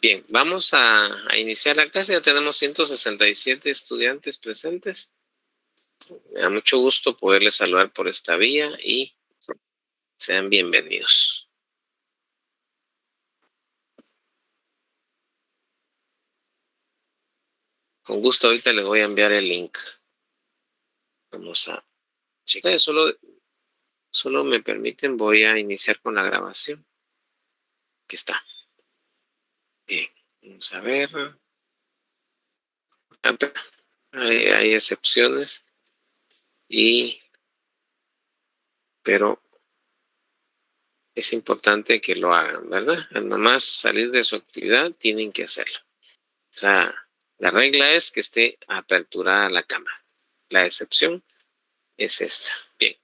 Bien, vamos a iniciar la clase. Ya tenemos 167 estudiantes presentes. Me da mucho gusto poderles saludar por esta vía y sean bienvenidos. Con gusto ahorita les voy a enviar el link. Vamos a checar. Solo me permiten, voy a iniciar con la grabación. Aquí está. Bien, vamos a ver. Hay excepciones, pero es importante que lo hagan, ¿verdad? Al nomás salir de su actividad, tienen que hacerlo. O sea, la regla es que esté aperturada la cámara. La excepción es esta. Bien.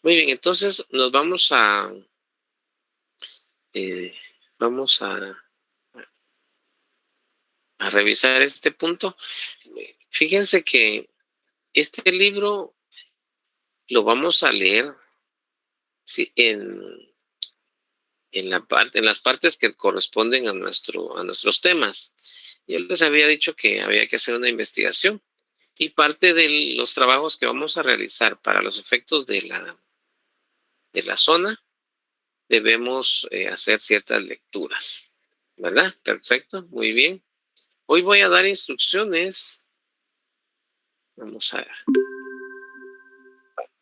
Muy bien, entonces nos vamos a revisar este punto. Fíjense que este libro lo vamos a leer en las partes que corresponden a nuestros temas. Yo les había dicho que había que hacer una investigación y parte de los trabajos que vamos a realizar para los efectos de la zona debemos hacer ciertas lecturas, ¿verdad? Perfecto, muy bien. Hoy voy a dar instrucciones. Vamos a ver.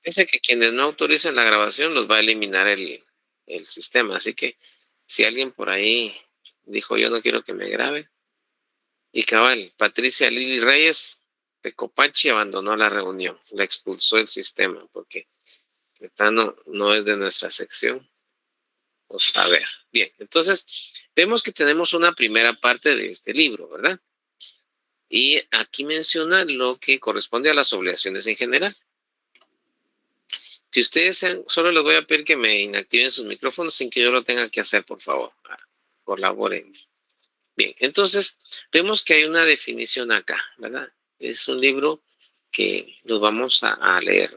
Dice que quienes no autoricen la grabación los va a eliminar el sistema, así que si alguien por ahí dijo yo no quiero que me grabe, y cabal, Patricia Lili Reyes de Copachi abandonó la reunión, la expulsó el sistema porque de plano no es de nuestra sección. Pues a ver, bien, entonces vemos que tenemos una primera parte de este libro, ¿verdad? Y aquí menciona lo que corresponde a las obligaciones en general. Si ustedes solo les voy a pedir que me inactiven sus micrófonos sin que yo lo tenga que hacer, por favor. Colaboren. Bien, entonces vemos que hay una definición acá, ¿verdad? Es un libro que lo vamos a leer.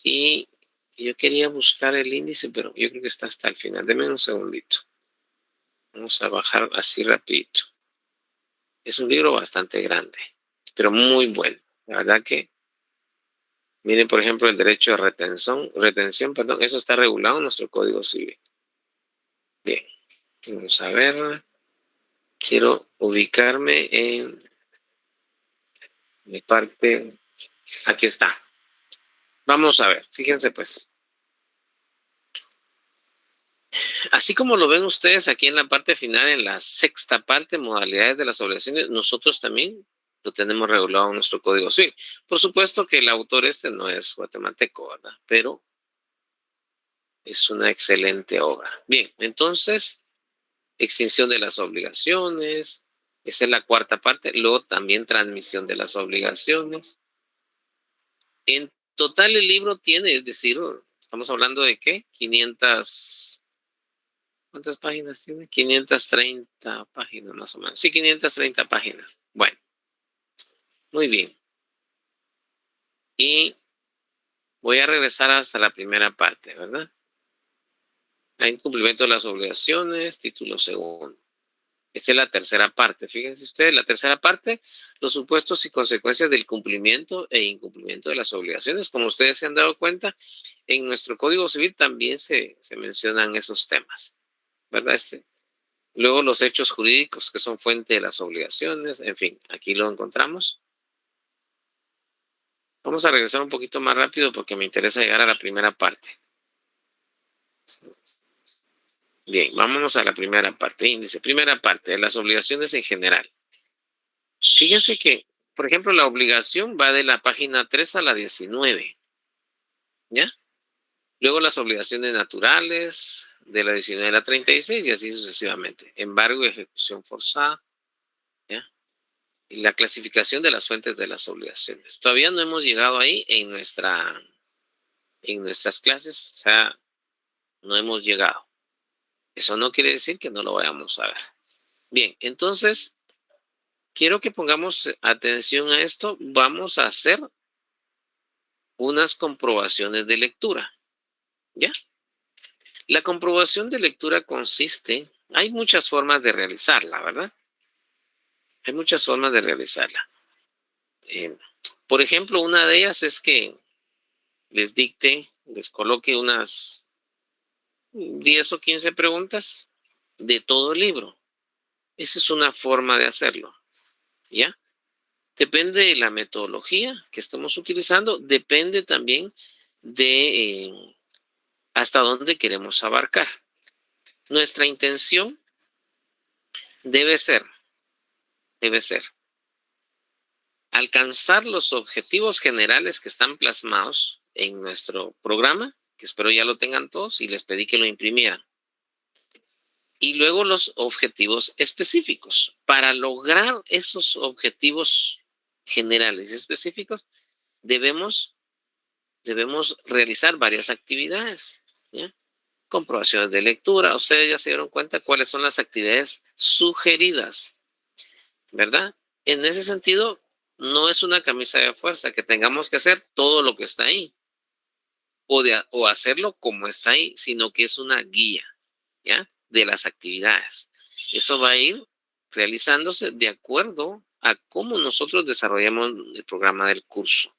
Y yo quería buscar el índice, pero yo creo que está hasta el final. Deme un segundito. Vamos a bajar así rapidito. Es un libro bastante grande, pero muy bueno. La verdad que, miren, por ejemplo, el derecho de retención, eso está regulado en nuestro Código Civil. Bien, vamos a ver. Quiero ubicarme en mi parte. Aquí está. Vamos a ver, fíjense pues. Así como lo ven ustedes aquí en la parte final, en la sexta parte, modalidades de las obligaciones, nosotros también lo tenemos regulado en nuestro Código Civil. Por supuesto que el autor no es guatemalteco, ¿verdad? Pero es una excelente obra. Bien, entonces, extinción de las obligaciones, esa es la cuarta parte. Luego también transmisión de las obligaciones. En total el libro tiene, es decir, estamos hablando de ¿qué? 500... ¿Cuántas páginas tiene? 530 páginas más o menos. Sí, 530 páginas. Bueno, muy bien. Y voy a regresar hasta la primera parte, ¿verdad? Hay incumplimiento de las obligaciones, título segundo. Esa es la tercera parte. Fíjense ustedes, la tercera parte, los supuestos y consecuencias del cumplimiento e incumplimiento de las obligaciones. Como ustedes se han dado cuenta, en nuestro Código Civil también se mencionan esos temas, ¿verdad? Luego los hechos jurídicos que son fuente de las obligaciones, en fin, aquí lo encontramos. Vamos a regresar un poquito más rápido porque me interesa llegar a la primera parte. Bien, vámonos a la primera parte. Índice, primera parte, de las obligaciones en general. Fíjense que, por ejemplo, la obligación va de la página 3 a la 19. ¿Ya? Luego las obligaciones naturales, de la 19 a la 36 y así sucesivamente. Embargo y ejecución forzada. ¿Ya? Y la clasificación de las fuentes de las obligaciones. Todavía no hemos llegado ahí en nuestras clases, o sea, no hemos llegado. Eso no quiere decir que no lo vayamos a ver. Bien, entonces, quiero que pongamos atención a esto. Vamos a hacer unas comprobaciones de lectura, ¿ya? La comprobación de lectura consiste hay muchas formas de realizarla, ¿verdad? Hay muchas formas de realizarla. Por ejemplo, una de ellas es que les dicte, les coloque unas 10 o 15 preguntas de todo el libro. Esa es una forma de hacerlo, ¿ya? Depende de la metodología que estemos utilizando, depende también de hasta dónde queremos abarcar. Nuestra intención debe ser alcanzar los objetivos generales que están plasmados en nuestro programa, que espero ya lo tengan todos y les pedí que lo imprimieran. Y luego los objetivos específicos. Para lograr esos objetivos generales y específicos, debemos realizar varias actividades, ¿ya? Comprobaciones de lectura. Ustedes ya se dieron cuenta cuáles son las actividades sugeridas, ¿verdad? En ese sentido, no es una camisa de fuerza que tengamos que hacer todo lo que está ahí o hacerlo como está ahí, sino que es una guía, ¿ya? De las actividades. Eso va a ir realizándose de acuerdo a cómo nosotros desarrollamos el programa del curso.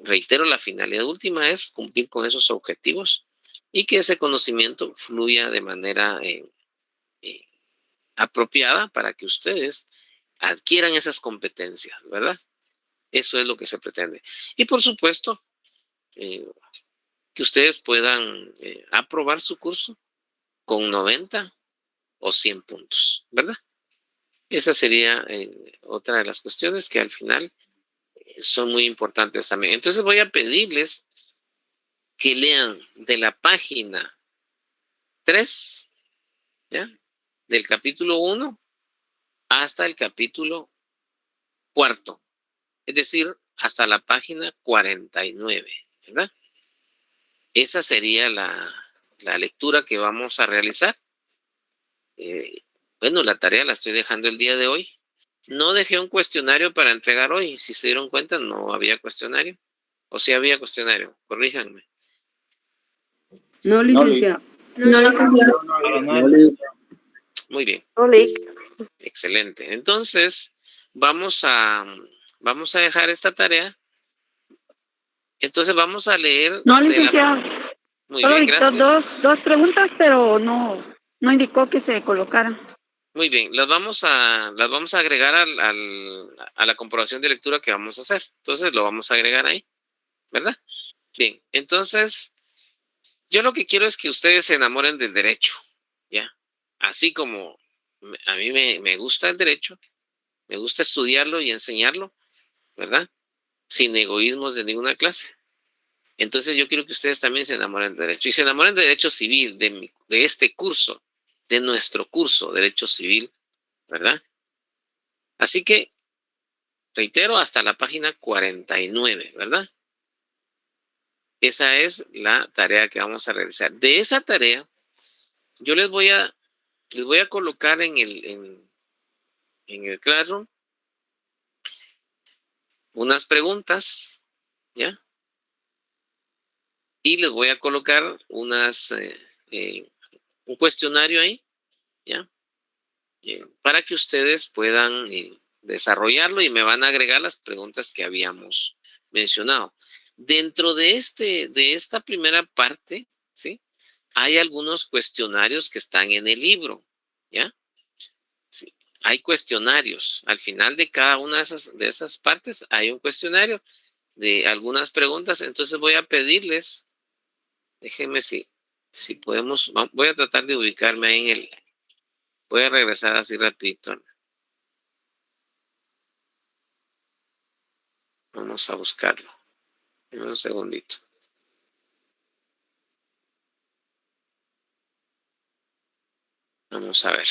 Reitero, la finalidad última es cumplir con esos objetivos y que ese conocimiento fluya de manera apropiada para que ustedes adquieran esas competencias, ¿verdad? Eso es lo que se pretende. Y por supuesto, que ustedes puedan aprobar su curso con 90 o 100 puntos, ¿verdad? Esa sería otra de las cuestiones que al final son muy importantes también. Entonces voy a pedirles que lean de la página 3, ¿ya? Del capítulo 1 hasta el capítulo 4, es decir, hasta la página 49, ¿verdad? Esa sería la lectura que vamos a realizar. Bueno, la tarea la estoy dejando el día de hoy. No dejé un cuestionario para entregar hoy. Si se dieron cuenta, no había cuestionario. O sí había cuestionario. Corríjanme. No, licenciado. No, licenciado. Muy bien. Oli. Excelente. Entonces, vamos a dejar esta tarea. Entonces, vamos a leer. No, licenciado. Muy Solo bien, dictó gracias. dos preguntas, pero no indicó que se colocaran. Muy bien, las vamos a agregar a la comprobación de lectura que vamos a hacer. Entonces, lo vamos a agregar ahí, ¿verdad? Bien, entonces, yo lo que quiero es que ustedes se enamoren del derecho, ¿ya? Así como a mí me gusta el derecho, me gusta estudiarlo y enseñarlo, ¿verdad? Sin egoísmos de ninguna clase. Entonces yo quiero que ustedes también se enamoren del derecho. Y se enamoren del derecho civil, de este curso, de nuestro curso, Derecho Civil, ¿verdad? Así que, reitero, hasta la página 49, ¿verdad? Esa es la tarea que vamos a realizar. De esa tarea, yo les voy a colocar en el Classroom unas preguntas, ¿ya? Y les voy a colocar un cuestionario ahí, ¿ya? Para que ustedes puedan desarrollarlo y me van a agregar las preguntas que habíamos mencionado. Dentro de esta primera parte, ¿sí? Hay algunos cuestionarios que están en el libro, ¿ya? Sí, hay cuestionarios. Al final de cada una de esas partes hay un cuestionario de algunas preguntas. Entonces voy a pedirles, déjenme si podemos, voy a tratar de ubicarme ahí voy a regresar así rapidito. Vamos a buscarlo. Un segundito. Vamos a ver.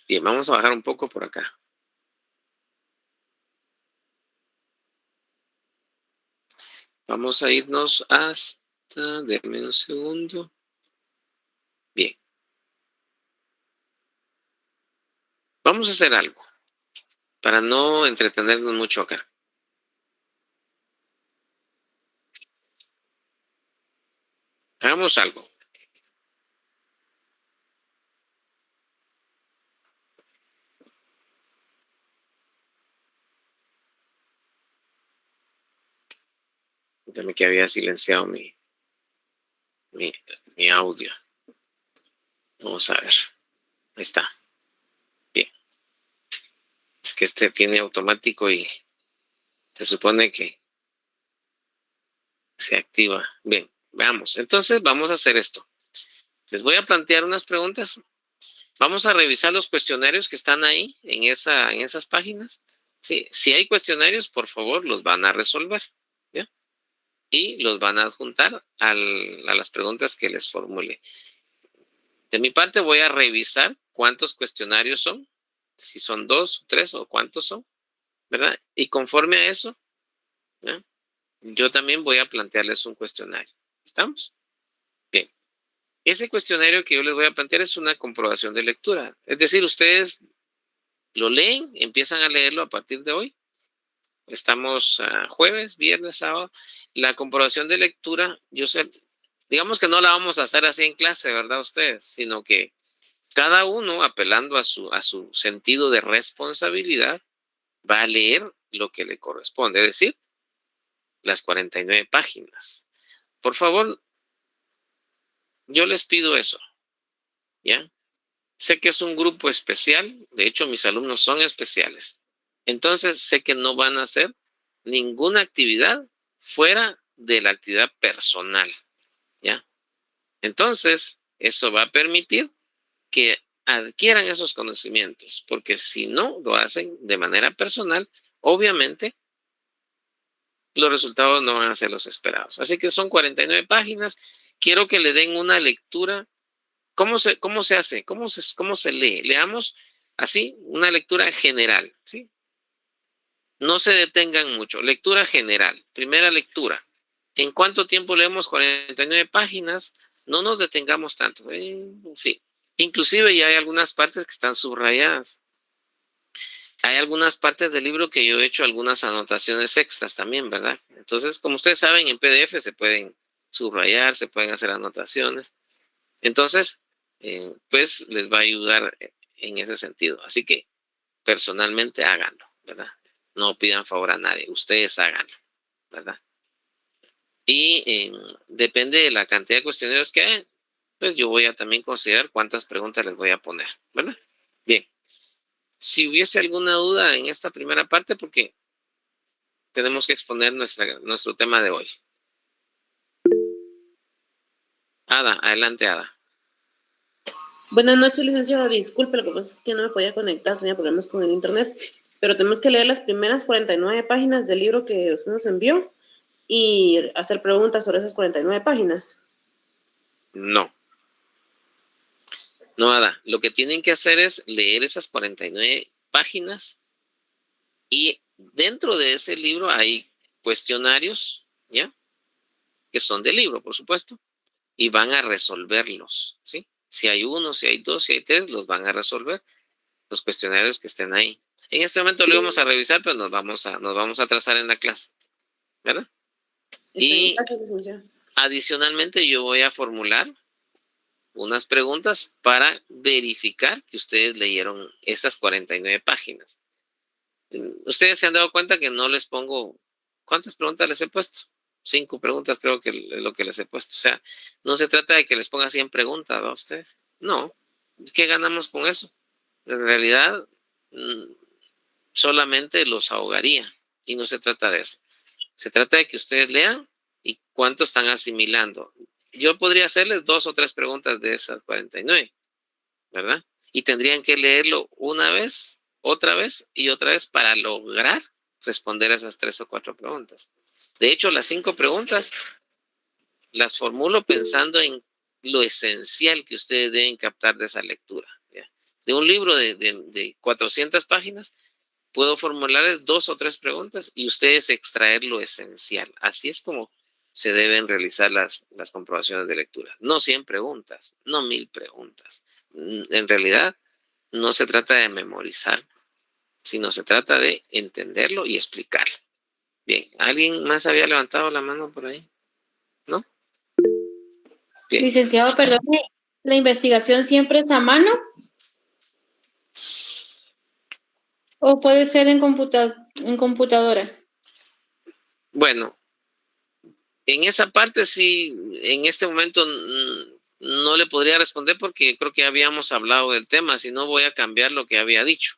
Bien, vamos a bajar un poco por acá. Vamos a irnos hasta, denme un segundo. Bien. Vamos a hacer algo para no entretenernos mucho acá. Hagamos algo. Déjame que había silenciado mi audio. Vamos a ver. Ahí está. Bien. Es que este tiene automático y se supone que se activa. Bien, veamos. Entonces vamos a hacer esto. Les voy a plantear unas preguntas. Vamos a revisar los cuestionarios que están ahí en esas páginas. Sí, si hay cuestionarios, por favor, los van a resolver. ¿Ya? Y los van a adjuntar a las preguntas que les formule. De mi parte voy a revisar cuántos cuestionarios son, si son 2, 3 o cuántos son, ¿verdad? Y conforme a eso, ¿ya? Yo también voy a plantearles un cuestionario. ¿Estamos? Bien. Ese cuestionario que yo les voy a plantear es una comprobación de lectura. Es decir, ustedes lo leen, empiezan a leerlo a partir de hoy. Estamos jueves, viernes, sábado. La comprobación de lectura, yo sé, digamos que no la vamos a hacer así en clase, ¿verdad? Ustedes, sino que cada uno, apelando a su sentido de responsabilidad, va a leer lo que le corresponde, es decir, las 49 páginas. Por favor, yo les pido eso, ¿ya? Sé que es un grupo especial, de hecho mis alumnos son especiales. Entonces sé que no van a hacer ninguna actividad fuera de la actividad personal, ¿ya? Entonces, eso va a permitir que adquieran esos conocimientos, porque si no lo hacen de manera personal, obviamente los resultados no van a ser los esperados. Así que son 49 páginas. Quiero que le den una lectura. ¿Cómo se hace? ¿Cómo se lee? Leamos así, una lectura general, ¿sí? No se detengan mucho. Lectura general. Primera lectura. ¿En cuánto tiempo leemos 49 páginas? No nos detengamos tanto. Sí. Inclusive ya hay algunas partes que están subrayadas. Hay algunas partes del libro que yo he hecho algunas anotaciones extras también, ¿verdad? Entonces, como ustedes saben, en PDF se pueden subrayar, se pueden hacer anotaciones. Entonces, pues les va a ayudar en ese sentido. Así que personalmente háganlo, ¿verdad? No pidan favor a nadie, ustedes háganlo, ¿verdad? Y depende de la cantidad de cuestionarios que hay, pues yo voy a también considerar cuántas preguntas les voy a poner, ¿verdad? Bien. Si hubiese alguna duda en esta primera parte, porque tenemos que exponer nuestro tema de hoy. Ada, adelante, Ada. Buenas noches, licenciado. Disculpe, lo que pasa es que no me podía conectar, tenía problemas con el internet, pero tenemos que leer las primeras 49 páginas del libro que usted nos envió y hacer preguntas sobre esas 49 páginas. No. No, Ada. Lo que tienen que hacer es leer esas 49 páginas y dentro de ese libro hay cuestionarios, ¿ya? Que son del libro, por supuesto, y van a resolverlos, ¿sí? Si hay uno, si hay dos, si hay tres, los van a resolver, los cuestionarios que estén ahí. En este momento lo íbamos a revisar, pero nos vamos a trazar en la clase, ¿verdad? Y adicionalmente yo voy a formular unas preguntas para verificar que ustedes leyeron esas 49 páginas. Ustedes se han dado cuenta que no les pongo, ¿cuántas preguntas les he puesto? 5 preguntas creo que es lo que les he puesto. O sea, no se trata de que les ponga 100 preguntas, ¿va ustedes? No. ¿Qué ganamos con eso? En realidad, solamente los ahogaría. Y no se trata de eso. Se trata de que ustedes lean y cuánto están asimilando. Yo podría hacerles 2 o 3 preguntas de esas 49, ¿verdad? Y tendrían que leerlo una vez, otra vez y otra vez para lograr responder a esas 3 o 4 preguntas. De hecho, las 5 preguntas las formulo pensando en lo esencial que ustedes deben captar de esa lectura, ¿ya? De un libro de 400 páginas, puedo formularles 2 o 3 preguntas y ustedes extraer lo esencial. Así es como se deben realizar las comprobaciones de lectura. No 100 preguntas, no 1000 preguntas. En realidad, no se trata de memorizar, sino se trata de entenderlo y explicarlo. Bien, ¿alguien más había levantado la mano por ahí? ¿No? Bien. Licenciado, perdone, ¿la investigación siempre es a mano? ¿O puede ser en computadora? Bueno, en esa parte sí, en este momento no le podría responder porque creo que habíamos hablado del tema, si no voy a cambiar lo que había dicho.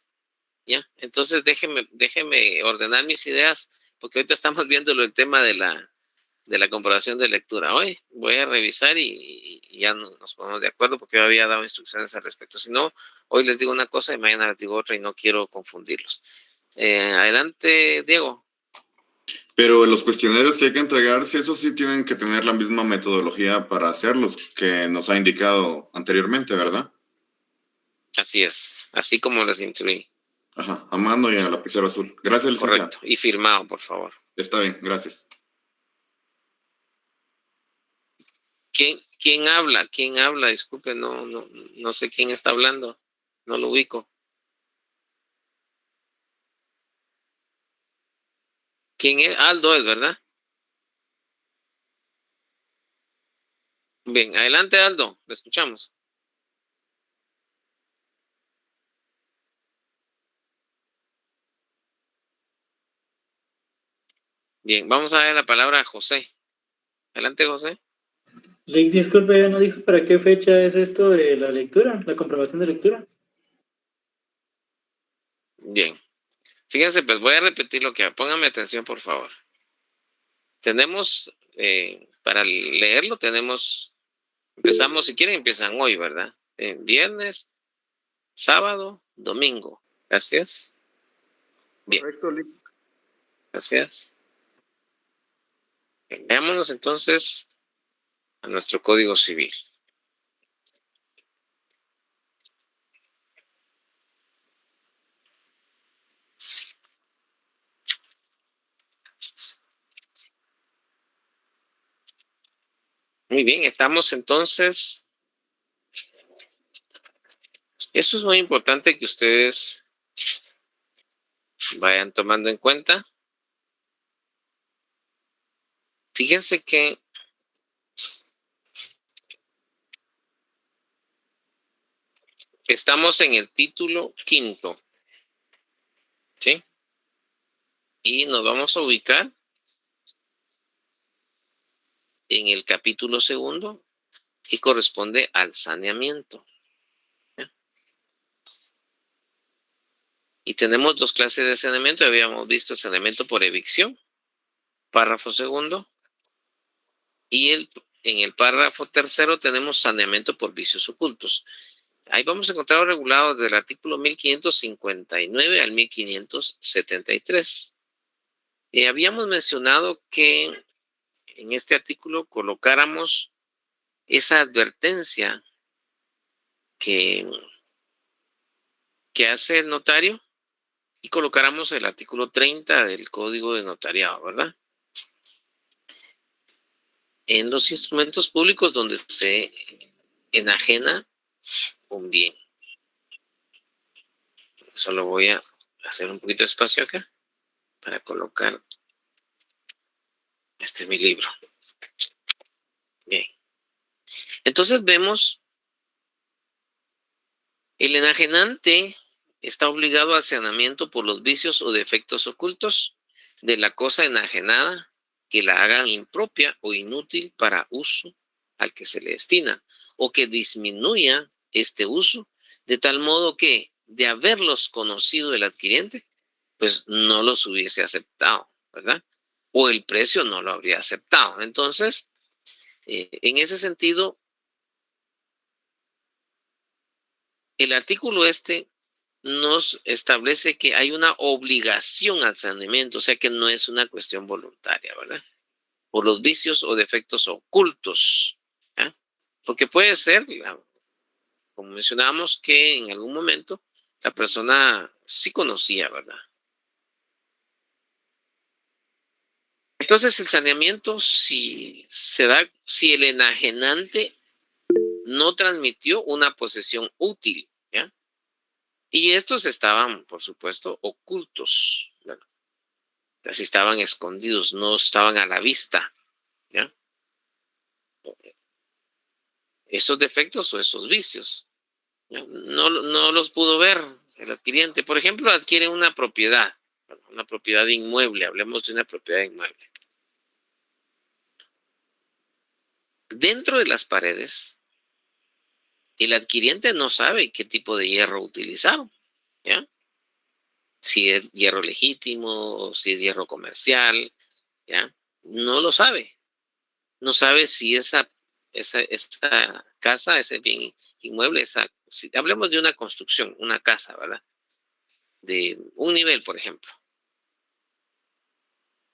¿Ya? Entonces déjeme ordenar mis ideas, porque ahorita estamos viendo el tema de la comprobación de lectura. Hoy voy a revisar y ya nos ponemos de acuerdo porque yo había dado instrucciones al respecto. Si no, hoy les digo una cosa y mañana les digo otra y no quiero confundirlos. Adelante, Diego. Pero los cuestionarios que hay que entregarse, eso sí tienen que tener la misma metodología para hacerlos que nos ha indicado anteriormente, ¿verdad? Así es, así como los instruí. Ajá, a mano y a lapicero azul. Gracias, licenciado. Correcto, y firmado, por favor. Está bien, gracias. ¿Quién habla? ¿Quién habla? Disculpe, no sé quién está hablando. No lo ubico. ¿Quién es? Aldo es, ¿verdad? Bien, adelante, Aldo. Lo escuchamos. Bien, vamos a dar la palabra a José. Adelante, José. Disculpe, ya no dijo para qué fecha es esto de la lectura, la comprobación de lectura. Bien. Fíjense, pues voy a repetir lo que... Pónganme atención, por favor. Tenemos, para leerlo, empezamos, si quieren, empiezan hoy, ¿verdad? Viernes, sábado, domingo. Gracias. Bien. Correcto, Gracias. Bien, veámonos entonces a nuestro Código Civil. Muy bien, estamos entonces. Esto es muy importante que ustedes vayan tomando en cuenta. Fíjense que estamos en el título 5, ¿sí? Y nos vamos a ubicar en el capítulo 2, que corresponde al saneamiento. ¿Ya? Y tenemos dos clases de saneamiento. Habíamos visto saneamiento por evicción, párrafo 2, y en el párrafo 3 tenemos saneamiento por vicios ocultos. Ahí vamos a encontrar regulados del artículo 1559 al 1573. Habíamos mencionado que en este artículo colocáramos esa advertencia que hace el notario y colocáramos el artículo 30 del Código de Notariado, ¿verdad? En los instrumentos públicos donde se enajena un bien. Solo voy a hacer un poquito de espacio acá para colocar mi libro. Bien. Entonces vemos el enajenante está obligado al saneamiento por los vicios o defectos ocultos de la cosa enajenada que la hagan impropia o inútil para uso al que se le destina, o que disminuya este uso de tal modo que, de haberlos conocido el adquiriente, pues no los hubiese aceptado, ¿verdad? O el precio no lo habría aceptado. Entonces, en ese sentido, el artículo nos establece que hay una obligación al saneamiento, o sea que no es una cuestión voluntaria, ¿verdad? Por los vicios o defectos ocultos, ¿ya? Porque puede ser, como mencionábamos, que en algún momento la persona sí conocía, ¿verdad? Entonces el saneamiento, si el enajenante no transmitió una posesión útil, ¿ya? Y estos estaban, por supuesto, ocultos, ¿verdad? Así estaban escondidos, no estaban a la vista, ¿ya? esos defectos o esos vicios. ¿Ya? No los pudo ver el adquiriente. Por ejemplo, adquiere una propiedad inmueble. Hablemos de una propiedad inmueble. Dentro de las paredes, el adquiriente no sabe qué tipo de hierro utilizaron, ¿ya? Si es hierro legítimo o si es hierro comercial, ¿ya? No lo sabe. No sabe si esa casa, ese bien inmueble, si hablemos de una construcción, una casa, ¿verdad? De un nivel, por ejemplo.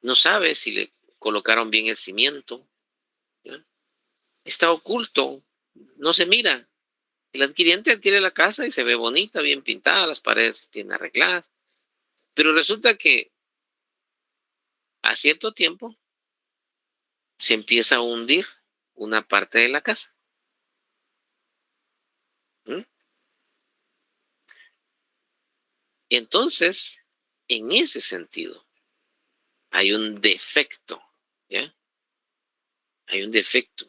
No sabe si le colocaron bien el cimiento, ¿ya? Está oculto, no se mira. El adquiriente adquiere la casa y se ve bonita, bien pintada, las paredes bien arregladas. Pero resulta que a cierto tiempo se empieza a hundir una parte de la casa. ¿Mm? Entonces, en ese sentido, hay un defecto, ¿ya? Hay un defecto.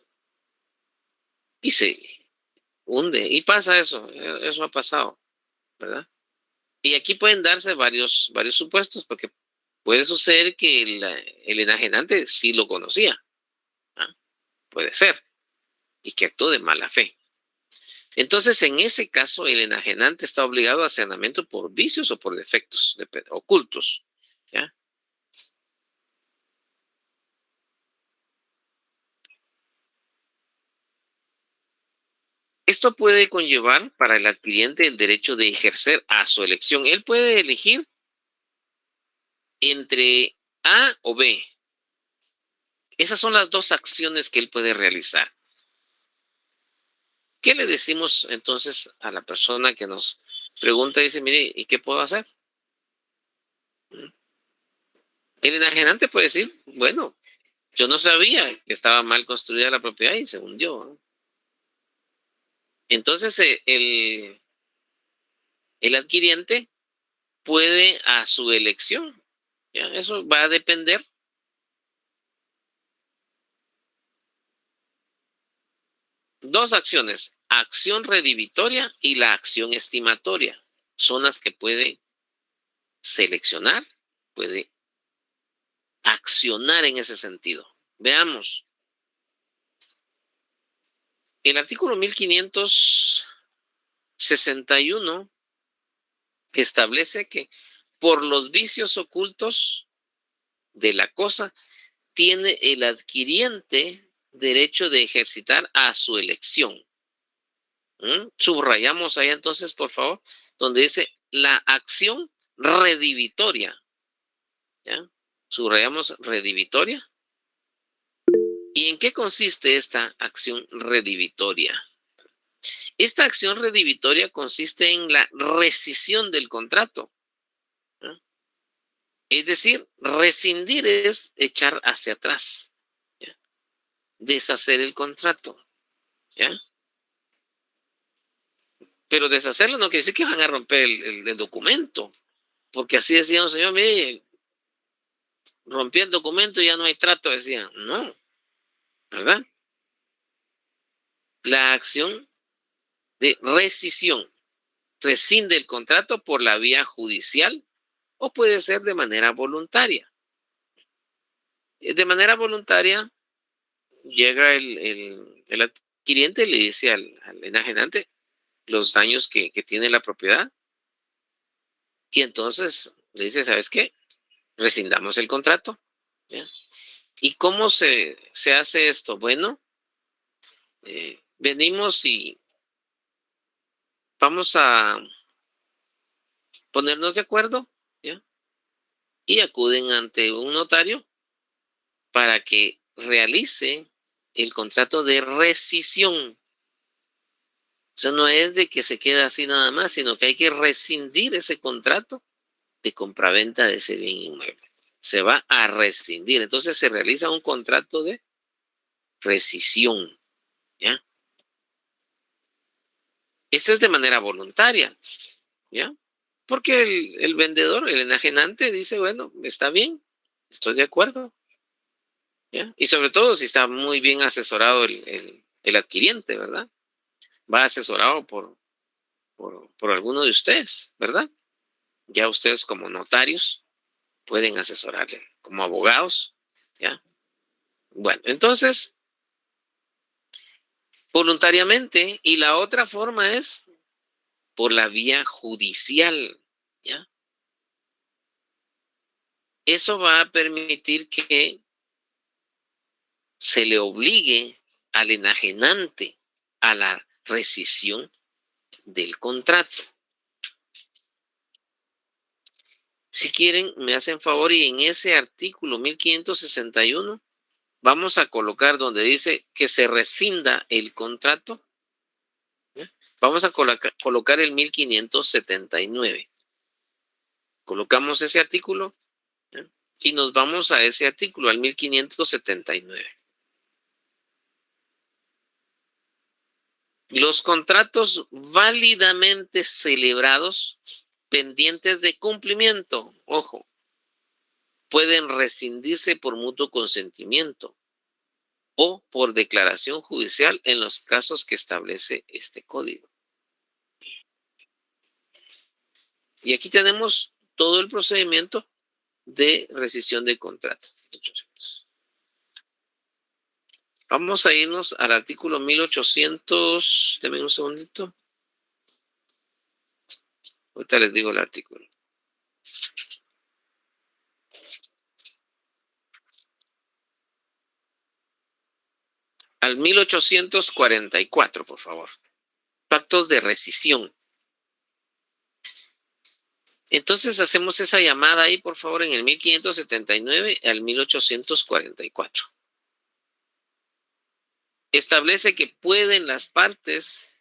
Y se hunde. Y pasa eso. Eso ha pasado, ¿verdad? Y aquí pueden darse varios supuestos, porque puede suceder que el enajenante sí lo conocía. ¿Ah? Puede ser. Y que actuó de mala fe. Entonces, en ese caso, el enajenante está obligado a saneamiento por vicios o por defectos ocultos, ¿ya? Esto puede conllevar para el adquiriente el derecho de ejercer a su elección. Él puede elegir entre A o B. Esas son las dos acciones que él puede realizar. ¿Qué le decimos entonces a la persona que nos pregunta y dice, mire, ¿y qué puedo hacer? El enajenante puede decir, bueno, yo no sabía que estaba mal construida la propiedad y se hundió, ¿no? Entonces, el adquiriente puede a su elección, ¿ya? Eso va a depender dos acciones, acción redivitoria y la acción estimatoria. Son las que puede seleccionar, puede accionar en ese sentido. Veamos. El artículo 1561 establece que por los vicios ocultos de la cosa tiene el adquiriente derecho de ejercitar a su elección. Subrayamos ahí entonces, por favor, donde dice la acción redivitoria. ¿Ya? Subrayamos redivitoria. ¿Y en qué consiste esta acción redivitoria? Esta acción redivitoria consiste en la rescisión del contrato. ¿Ya? Es decir, rescindir es echar hacia atrás. ¿Ya? Deshacer el contrato. ¿Ya? Pero deshacerlo no quiere decir que van a romper el documento. Porque así decía un señor, mire, rompí el documento y ya no hay trato, decía. No, ¿verdad? La acción de rescisión rescinde el contrato por la vía judicial o puede ser de manera voluntaria. De manera voluntaria llega el adquiriente y le dice al enajenante los daños que tiene la propiedad y entonces le dice, ¿sabes qué? Rescindamos el contrato. ¿Ya? ¿Y cómo se hace esto? Bueno, venimos y vamos a ponernos de acuerdo, ¿ya? Y acuden ante un notario para que realice el contrato de rescisión. O sea, no es de que se quede así nada más, sino que hay que rescindir ese contrato de compraventa de ese bien inmueble. Se va a rescindir. Entonces se realiza un contrato de rescisión. ¿Ya? Esto es de manera voluntaria. ¿Ya? Porque el vendedor, el enajenante, dice, bueno, está bien, estoy de acuerdo. ¿Ya? Y sobre todo si está muy bien asesorado el adquiriente, ¿verdad? va asesorado por alguno de ustedes, ¿verdad? Ya ustedes como notarios pueden asesorarle, como abogados, ¿ya? Bueno, entonces, voluntariamente, y la otra forma es por la vía judicial, ¿ya? Eso va a permitir que se le obligue al enajenante a la rescisión del contrato. Si quieren, me hacen favor y en ese artículo 1561 vamos a colocar donde dice que se rescinda el contrato. ¿Ya? Vamos a colocar el 1579. Colocamos ese artículo, ¿ya? Y nos vamos a ese artículo, al 1579. Los contratos válidamente celebrados pendientes de cumplimiento, ojo, pueden rescindirse por mutuo consentimiento o por declaración judicial en los casos que establece este código. Y aquí tenemos todo el procedimiento de rescisión de contrato. Vamos a irnos al artículo 1800. Deme un segundito. Ahorita les digo el artículo. Al 1844, por favor. Pactos de rescisión. Entonces hacemos esa llamada ahí, por favor, en el 1579 al 1844. Establece que pueden las partes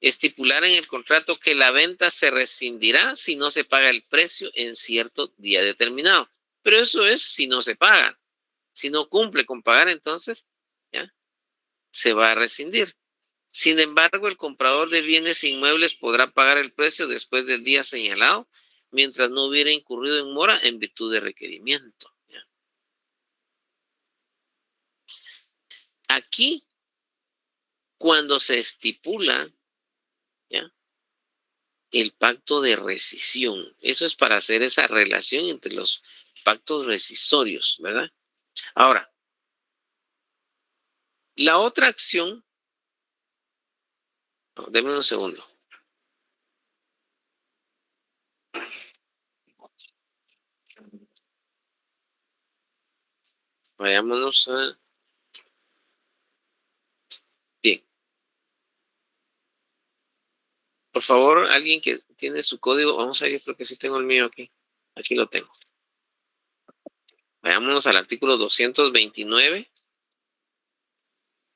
estipular en el contrato que la venta se rescindirá si no se paga el precio en cierto día determinado. Pero eso es si no se paga. Si no cumple con pagar, entonces ya se va a rescindir. Sin embargo, el comprador de bienes inmuebles podrá pagar el precio después del día señalado, mientras no hubiera incurrido en mora en virtud de requerimiento. ¿Ya? Aquí, cuando se estipula, ¿ya?, el pacto de rescisión, eso es para hacer esa relación entre los pactos rescisorios, ¿verdad? Ahora, la otra acción, denme un segundo. Vayámonos a... Bien. Por favor, alguien que tiene su código, vamos a ir, creo que sí tengo el mío aquí. Aquí lo tengo. Vayámonos al artículo 229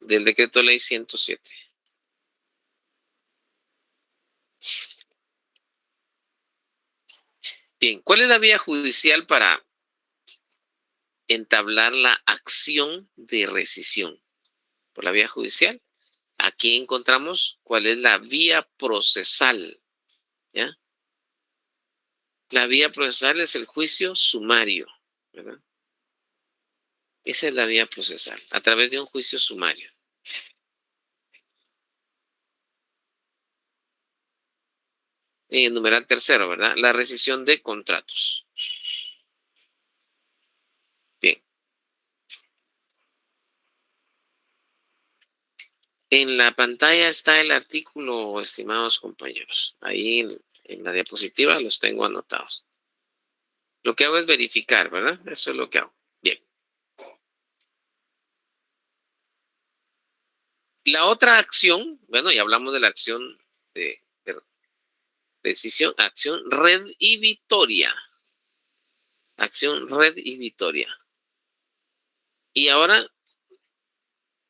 del decreto ley 107. Bien, ¿cuál es la vía judicial para entablar la acción de rescisión? Por la vía judicial. Aquí encontramos cuál es la vía procesal. ¿Ya? La vía procesal es el juicio sumario, ¿verdad? Esa es la vía procesal, a través de un juicio sumario. Y el numeral tercero, ¿verdad? La rescisión de contratos. Bien. En la pantalla está el artículo, estimados compañeros. Ahí en la diapositiva los tengo anotados. Lo que hago es verificar, ¿verdad? Eso es lo que hago. Bien. La otra acción, bueno, ya hablamos de la acción de decisión, acción redhibitoria. Acción redhibitoria. Y ahora,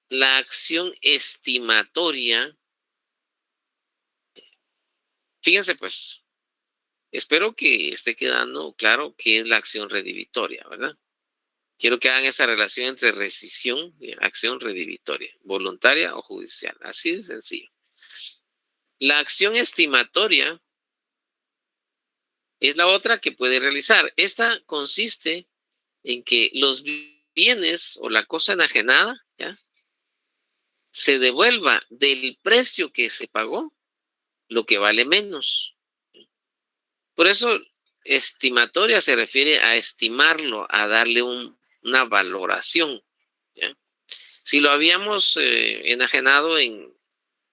la acción estimatoria. Fíjense pues, espero que esté quedando claro qué es la acción redhibitoria, ¿verdad? Quiero que hagan esa relación entre rescisión y acción redhibitoria, voluntaria o judicial. Así de sencillo. La acción estimatoria es la otra que puede realizar. Esta consiste en que los bienes o la cosa enajenada, ¿ya?, se devuelva del precio que se pagó lo que vale menos. Por eso, estimatoria se refiere a estimarlo, a darle una valoración. ¿Ya? Si lo habíamos enajenado en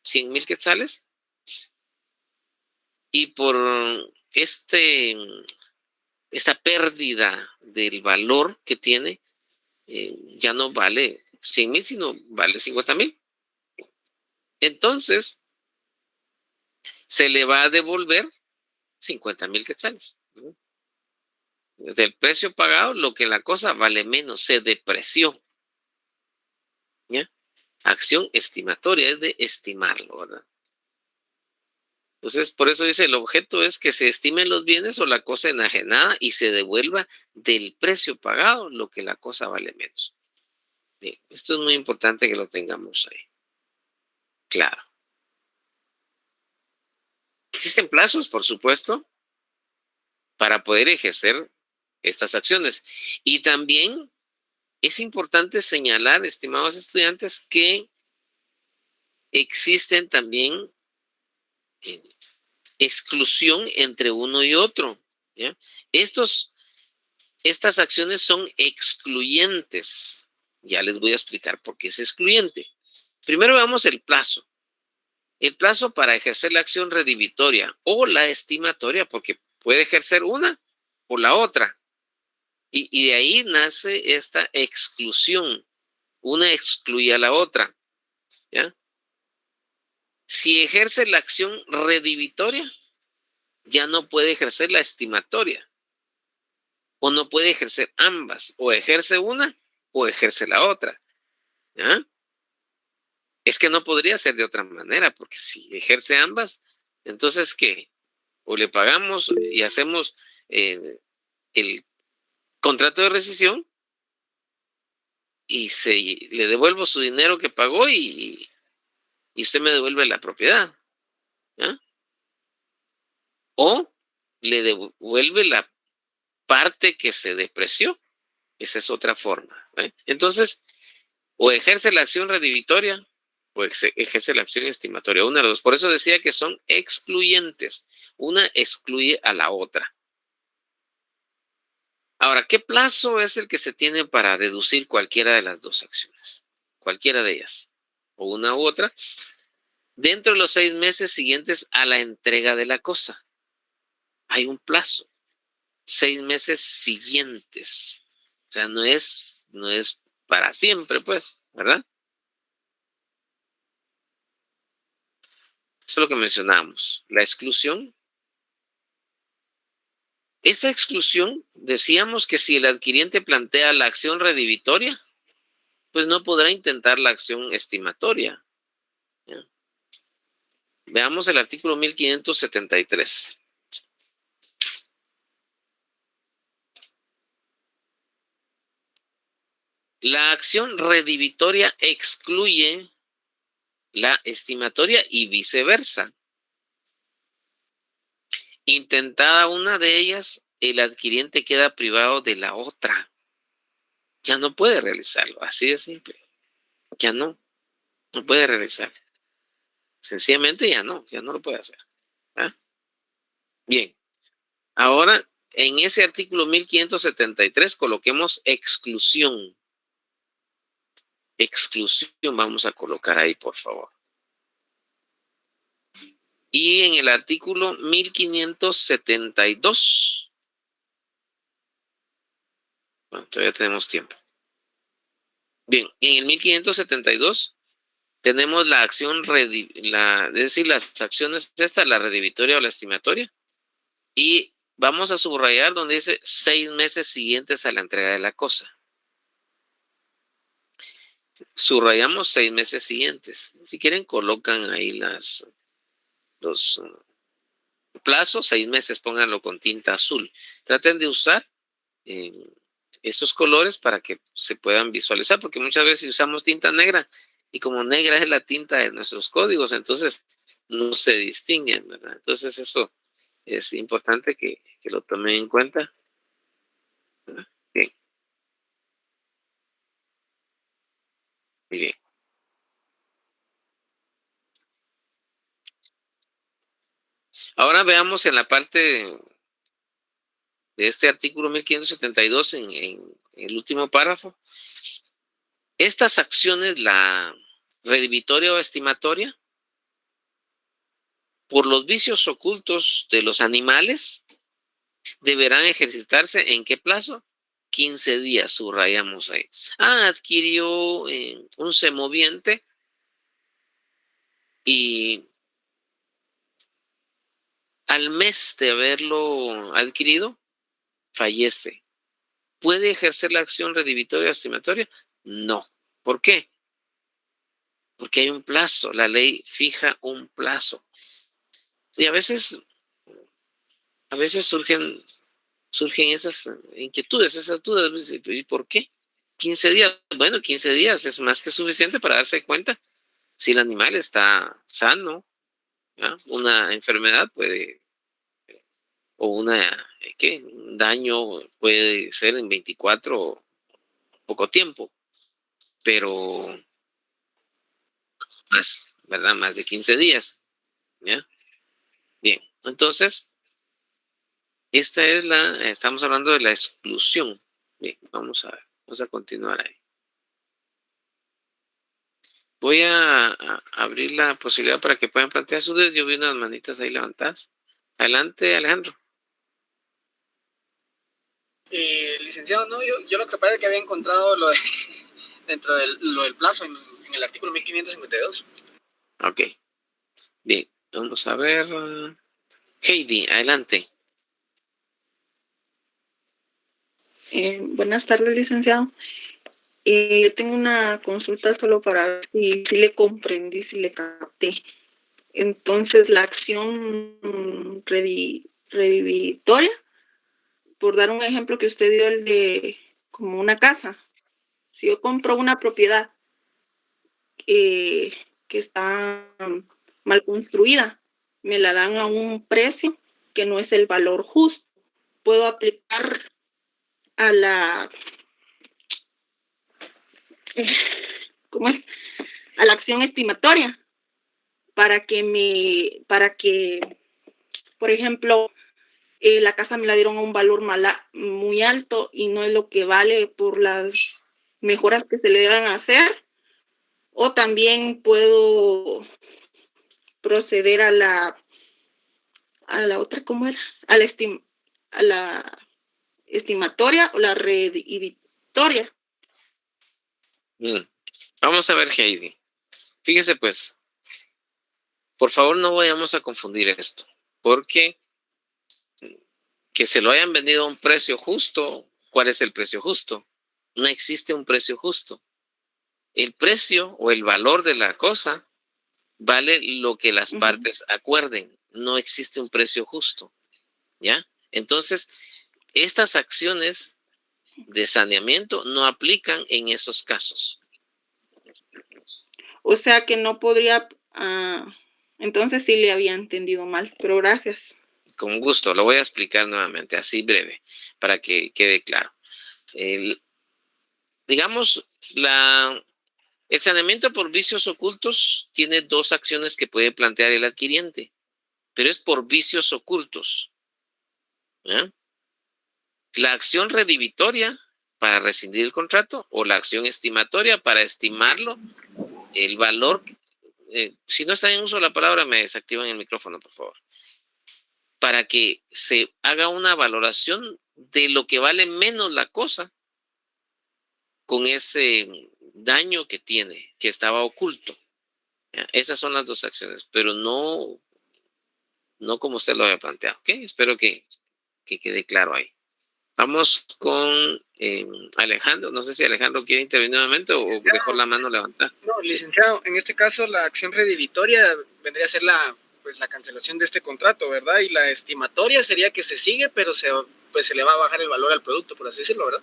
100,000 quetzales y por esta pérdida del valor que tiene, ya no vale 100,000, sino vale 50,000. Entonces, se le va a devolver 50,000 quetzales. Del precio pagado, lo que la cosa vale menos, se depreció. ¿Ya? Acción estimatoria es de estimarlo, ¿verdad? Entonces, por eso dice, el objeto es que se estimen los bienes o la cosa enajenada y se devuelva del precio pagado lo que la cosa vale menos. Bien, esto es muy importante que lo tengamos ahí. Claro. Existen plazos, por supuesto, para poder ejercer estas acciones. Y también es importante señalar, estimados estudiantes, que existen también exclusión entre uno y otro. ¿Ya? Estas acciones son excluyentes. Ya les voy a explicar por qué es excluyente. Primero veamos el plazo. El plazo para ejercer la acción redivitoria o la estimatoria, porque puede ejercer una o la otra. Y de ahí nace esta exclusión. Una excluye a la otra. ¿Ya? Si ejerce la acción redivitoria, ya no puede ejercer la estimatoria. O no puede ejercer ambas. O ejerce una o ejerce la otra. ¿Ya? Es que no podría ser de otra manera, porque si ejerce ambas, entonces ¿qué? O le pagamos y hacemos el contrato de rescisión y le devuelvo su dinero que pagó y usted me devuelve la propiedad. ¿Ya? O le devuelve la parte que se depreció. Esa es otra forma. ¿Eh? Entonces, o ejerce la acción redivitoria o ejerce la acción estimatoria. Una de las dos. Por eso decía que son excluyentes. Una excluye a la otra. Ahora, ¿qué plazo es el que se tiene para deducir cualquiera de las dos acciones? Cualquiera de ellas. O una u otra. Dentro de los 6 meses siguientes a la entrega de la cosa. Hay un plazo. 6 meses siguientes. O sea, no es para siempre, pues, ¿verdad? Eso es lo que mencionamos. La exclusión. Esa exclusión, decíamos que si el adquiriente plantea la acción redivitoria, pues no podrá intentar la acción estimatoria. ¿Ya? Veamos el artículo 1573. La acción redivitoria excluye la estimatoria y viceversa. Intentada una de ellas, el adquiriente queda privado de la otra. Ya no puede realizarlo, así de simple. Ya no puede realizar. Sencillamente ya no lo puede hacer. ¿Ah? Bien, ahora en ese artículo 1573 coloquemos exclusión. Exclusión vamos a colocar ahí, por favor. Y en el artículo 1572, bueno, todavía tenemos tiempo. Bien, en el 1572 tenemos la acción, es decir, las acciones la redivitoria o la estimatoria. Y vamos a subrayar donde dice 6 meses siguientes a la entrega de la cosa. Subrayamos 6 meses siguientes. Si quieren, colocan ahí los plazos, 6 meses, pónganlo con tinta azul. Traten de usar esos colores para que se puedan visualizar, porque muchas veces usamos tinta negra y como negra es la tinta de nuestros códigos, entonces no se distinguen, ¿verdad? Entonces eso es importante que lo tomen en cuenta. Bien. Muy bien. Ahora veamos en la parte de este artículo 1572, en el último párrafo. Estas acciones, la redivitoria o estimatoria, por los vicios ocultos de los animales, deberán ejercitarse ¿en qué plazo? 15 días, subrayamos ahí. Adquirió un semoviente y al mes de haberlo adquirido, fallece. ¿Puede ejercer la acción redivitoria o estimatoria? No. ¿Por qué? Porque hay un plazo. La ley fija un plazo. Y a veces surgen esas inquietudes, esas dudas. ¿Y por qué? 15 días. Bueno, 15 días es más que suficiente para darse cuenta si el animal está sano. ¿Ya? Una enfermedad puede, o un daño puede ser en 24, poco tiempo, pero más, ¿verdad? Más de 15 días. ¿Ya? Bien, entonces, estamos hablando de la exclusión. Bien, vamos a continuar ahí. Voy a abrir la posibilidad para que puedan plantear sus dudas. Yo vi unas manitas ahí levantadas. Adelante, Alejandro. Licenciado, no, yo lo que pasa es que había encontrado dentro lo del plazo en el artículo 1552. Ok. Bien, vamos a ver. Heidi, adelante. Buenas tardes, licenciado. Yo tengo una consulta solo para ver si le comprendí, si le capté. Entonces, la acción redivitoria, por dar un ejemplo que usted dio, el de como una casa. Si yo compro una propiedad que está mal construida, me la dan a un precio que no es el valor justo. Puedo aplicar a la ¿cómo es? A la acción estimatoria para que, por ejemplo, la casa me la dieron a un valor muy alto y no es lo que vale por las mejoras que se le deban hacer. O también puedo proceder a la otra, ¿cómo era? A la estimatoria o la redivitoria. Vamos a ver, Heidi. Fíjese pues, por favor no vayamos a confundir esto, porque que se lo hayan vendido a un precio justo, ¿cuál es el precio justo? No existe un precio justo. El precio o el valor de la cosa vale lo que las partes acuerden. No existe un precio justo. ¿Ya? Entonces, estas acciones de saneamiento no aplican en esos casos. O sea que no podría, entonces sí le había entendido mal, pero gracias. Con gusto, lo voy a explicar nuevamente, así breve, para que quede claro. Digamos, el saneamiento por vicios ocultos tiene dos acciones que puede plantear el adquiriente, pero es por vicios ocultos. ¿Ya? La acción redivitoria para rescindir el contrato o la acción estimatoria para estimarlo, el valor. Si no está en uso la palabra, me desactivan el micrófono, por favor. Para que se haga una valoración de lo que vale menos la cosa con ese daño que tiene, que estaba oculto. ¿Ya? Esas son las dos acciones, pero no como usted lo había planteado. ¿Okay? Espero que quede claro ahí. Vamos con Alejandro. No sé si Alejandro quiere intervenir nuevamente o dejó la mano levantada. No, licenciado, en este caso la acción redivitoria vendría a ser la cancelación de este contrato, ¿verdad? Y la estimatoria sería que se sigue, pero se le va a bajar el valor al producto, por así decirlo, ¿verdad?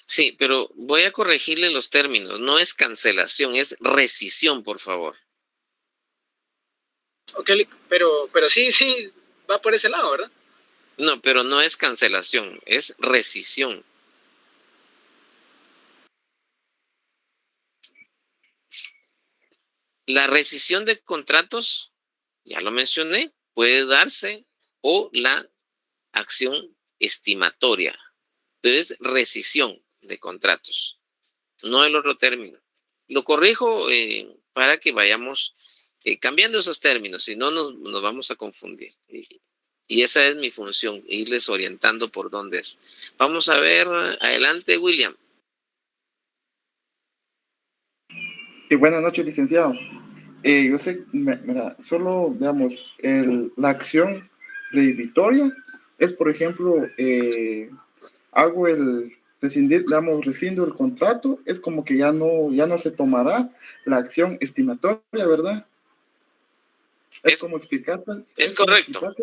Sí, pero voy a corregirle los términos. No es cancelación, es rescisión, por favor. Ok, pero sí, va por ese lado, ¿verdad? No, pero no es cancelación, es rescisión. La rescisión de contratos, ya lo mencioné, puede darse, o la acción estimatoria, pero es rescisión de contratos, no el otro término. Lo corrijo para que vayamos cambiando esos términos, si no nos vamos a confundir. Y esa es mi función, irles orientando por dónde es. Vamos a ver, adelante, William. Buenas noches, licenciado. Yo sé, mira, solo, digamos, la acción redivitoria es, por ejemplo, hago rescindo el contrato, es como que ya no se tomará la acción estimatoria, ¿verdad? Es como explicarte. Es correcto.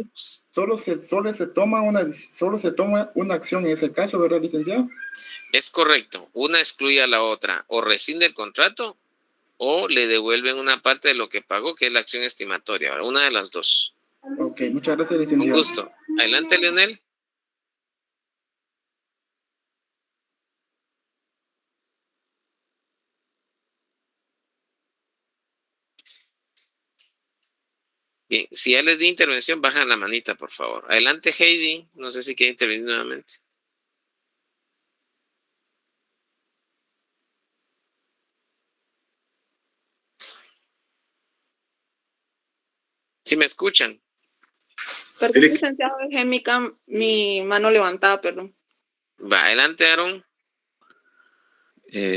Solo se toma una acción en ese caso, ¿verdad, licenciado? Es correcto. Una excluye a la otra. O rescinde el contrato o le devuelven una parte de lo que pagó, que es la acción estimatoria. ¿Verdad? Una de las dos. Ok, muchas gracias, licenciado. Un gusto. Adelante, Leonel. Bien, si ya les di intervención, bajan la manita, por favor. Adelante, Heidi. No sé si quiere intervenir nuevamente. ¿Sí me escuchan? Perdón, licenciado, dejé mi mano levantada, perdón. Va, adelante, Aaron.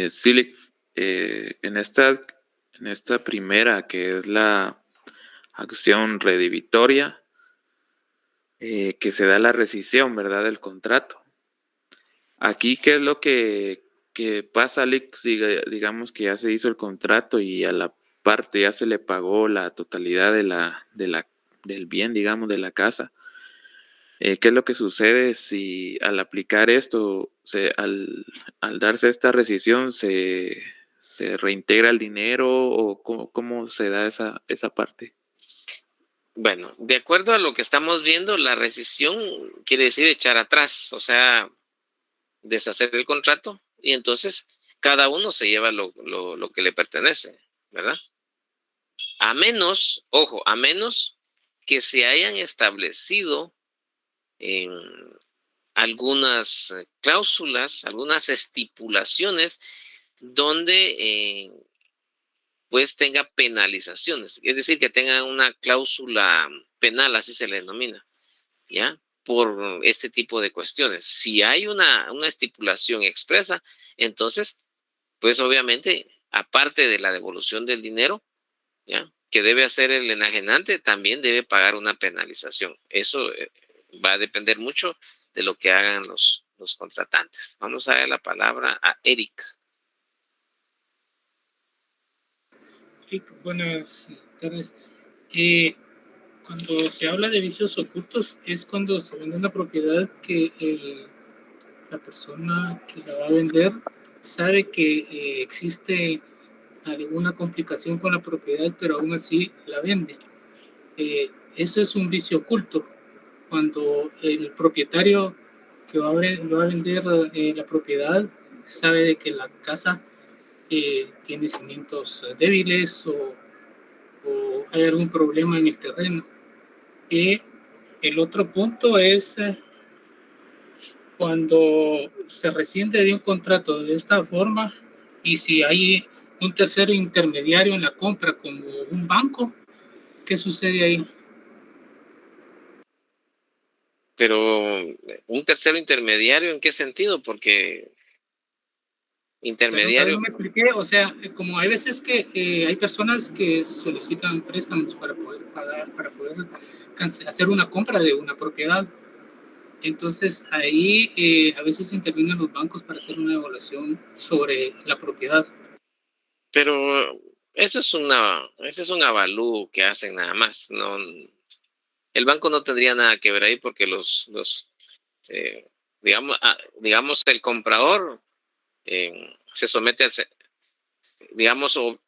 Sí, en esta primera, que es la acción redivitoria, que se da la rescisión, ¿verdad?, del contrato. Aquí, ¿qué es lo que pasa, Alex? Digamos que ya se hizo el contrato y a la parte ya se le pagó la totalidad del bien, digamos, de la casa. ¿Qué es lo que sucede si al aplicar esto, al darse esta rescisión, se reintegra el dinero, o cómo se da esa parte? Bueno, de acuerdo a lo que estamos viendo, la rescisión quiere decir echar atrás, o sea, deshacer el contrato, y entonces cada uno se lleva lo que le pertenece, ¿verdad? A menos, ojo, a menos que se hayan establecido en algunas cláusulas, algunas estipulaciones donde pues tenga penalizaciones, es decir, que tenga una cláusula penal, así se le denomina, ¿ya? Por este tipo de cuestiones. Si hay una estipulación expresa, entonces, pues obviamente, aparte de la devolución del dinero, ¿ya?, que debe hacer el enajenante, también debe pagar una penalización. Eso va a depender mucho de lo que hagan los contratantes. Vamos a dar la palabra a Eric. Buenas tardes. Cuando se habla de vicios ocultos es cuando se vende una propiedad que la persona que la va a vender sabe que existe alguna complicación con la propiedad, pero aún así la vende. Eso es un vicio oculto. Cuando el propietario que va a vender la propiedad sabe de que la casa tiene cimientos débiles o hay algún problema en el terreno. El otro punto es cuando se rescinde de un contrato de esta forma, y si hay un tercero intermediario en la compra como un banco, ¿qué sucede ahí? Pero un tercero intermediario, ¿en qué sentido? Porque intermediario. No me expliqué, o sea, como hay veces que hay personas que solicitan préstamos para poder pagar, para poder hacer una compra de una propiedad. Entonces ahí a veces intervienen los bancos para hacer una evaluación sobre la propiedad. Pero eso es un avalúo que hacen nada más. No, el banco no tendría nada que ver ahí, porque digamos el comprador se somete a, digamos, o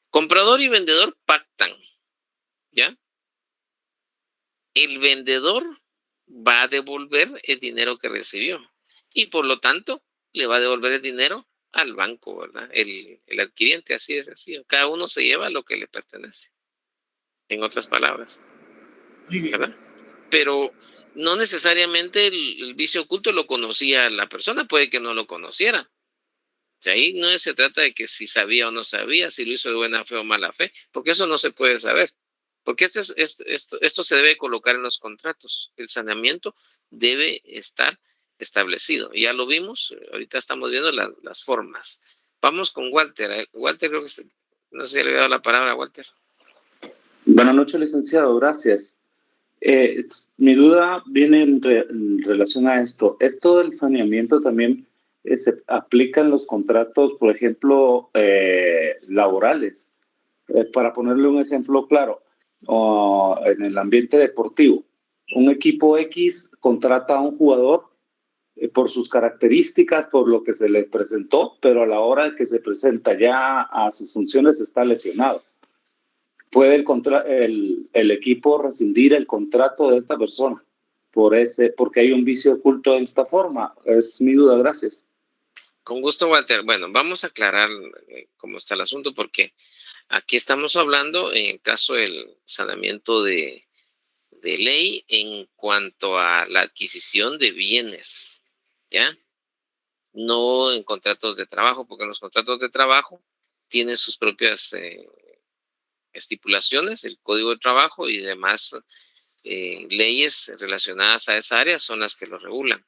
comprador y vendedor pactan, ¿ya? El vendedor va a devolver el dinero que recibió y por lo tanto le va a devolver el dinero al banco, ¿verdad? El adquiriente, así de sencillo. Cada uno se lleva lo que le pertenece, en otras palabras. ¿verdad? Pero no necesariamente el vicio oculto lo conocía la persona, puede que no lo conociera. O sea, ahí no se trata de que si sabía o no sabía, si lo hizo de buena fe o mala fe, porque eso no se puede saber. Porque esto se debe colocar en los contratos. El saneamiento debe estar establecido. Ya lo vimos, ahorita estamos viendo las formas. Vamos con Walter. Walter, creo que no sé si le he dado la palabra a Walter. Buenas noches, licenciado, gracias. Mi duda viene en relación a esto. Esto del saneamiento también se aplica en los contratos, por ejemplo, laborales. Para ponerle un ejemplo claro, en el ambiente deportivo, un equipo X contrata a un jugador por sus características, por lo que se le presentó, pero a la hora de que se presenta ya a sus funciones está lesionado. ¿Puede el equipo rescindir el contrato de esta persona porque hay un vicio oculto de esta forma? Es mi duda, gracias. Con gusto, Walter. Bueno, vamos a aclarar cómo está el asunto, porque aquí estamos hablando en el caso del saneamiento de ley en cuanto a la adquisición de bienes, ¿ya? No en contratos de trabajo, porque los contratos de trabajo tienen sus propias estipulaciones, el código de trabajo y demás leyes relacionadas a esa área son las que lo regulan.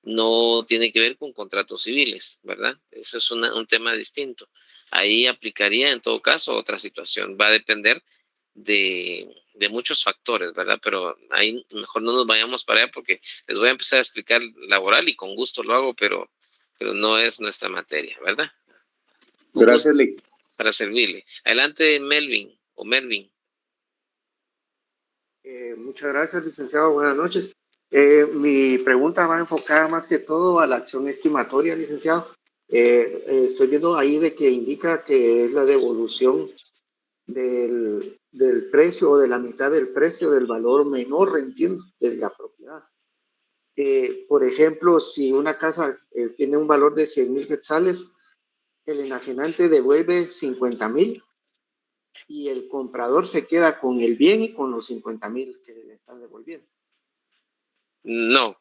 No tiene que ver con contratos civiles, ¿verdad? Eso es un tema distinto. Ahí aplicaría en todo caso otra situación. Va a depender de muchos factores, ¿verdad? Pero ahí mejor no nos vayamos para allá porque les voy a empezar a explicar laboral y con gusto lo hago, pero no es nuestra materia, ¿verdad? Gracias, Lee. Para servirle. Adelante, Melvin o Melvin. Muchas gracias, licenciado. Buenas noches. Mi pregunta va enfocada más que todo a la acción estimatoria, licenciado. Estoy viendo ahí de que indica que es la devolución del precio o de la mitad del precio del valor menor, entiendo, de la propiedad. Por ejemplo, si una casa tiene un valor de 100,000 quetzales, el enajenante devuelve 50,000 y el comprador se queda con el bien y con los 50,000 que le están devolviendo. No